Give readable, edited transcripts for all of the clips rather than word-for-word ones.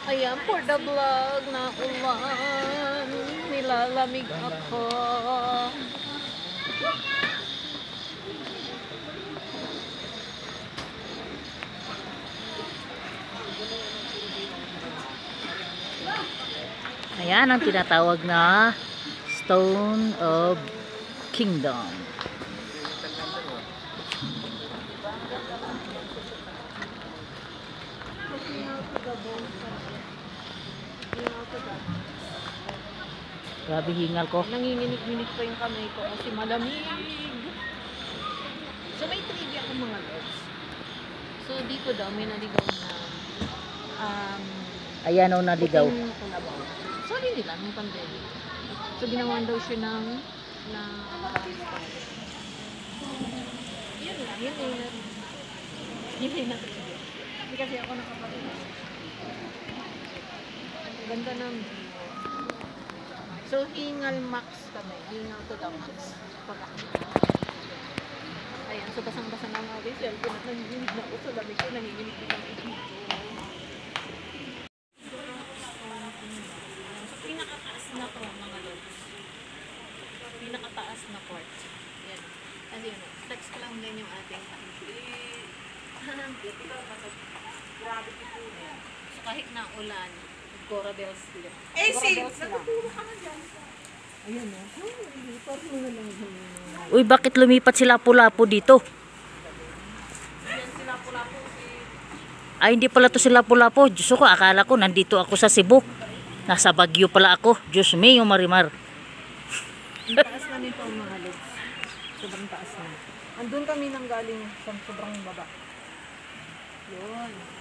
Ayan, for the vlog na ulan. Nilalamig ako. Ayan ang tinatawag na Stone of Kingdom. Grabe hingal ko. Nanginginig-minig pa yung kamay ko kasi malamig. So may trivia akong mga lods. So dito daw may naligaw na ayan o naligaw. Sorry nila nung pandemic. So ginawan daw siya ng yun lang, yun na. Hindi kasi ako nakapalit. Ganda ng view. So, hingal max kami. Hingal to the max. Ayan, so basang-basang ang mga visual. Kung nanginginig na ako sa lamig ko, nanginginig din ang dito. So, pinakataas na to mga lods. Pinakataas na court. Yan. Kasi yun, flex ko lang din yung ating gravity po yan. So, kahit na ulan, Cora Bells lang. Eh, natuturo ka na dyan. Ayan o. Lipat mo na lang. Uy, bakit lumipat si Lapu-Lapu dito? Yan si Lapu-Lapu Ay, hindi pala to si Lapu-Lapu. Diyos ko, akala ko nandito ako sa Cebu. Nasa Baguio pala ako. Diyos me, yung marimar. Ang taas na nito mga lods. Sobrang taas na. Andun kami nang galing sa sobrang baba. Yun.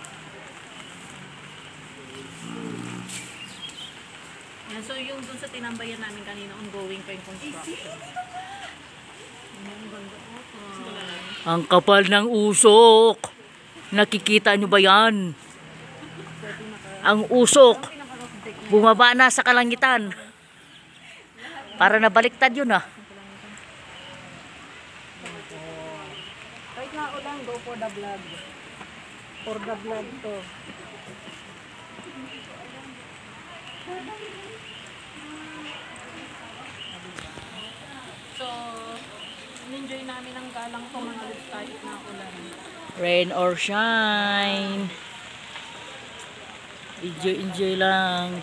Yan, so yung dun sa tinambayan namin kanina, ongoing pa yung construction. Ang ganda po. Ang kapal ng usok. Nakikita nyo ba yan? Ang usok. Bumaba na sa kalangitan. Para nabaliktad yun ah. Kahit nga ulan, go for the vlog. For the vlog to. So, enjoy namin ang galang to mga lods kahit na ulan. Rain or shine. Enjoy lang.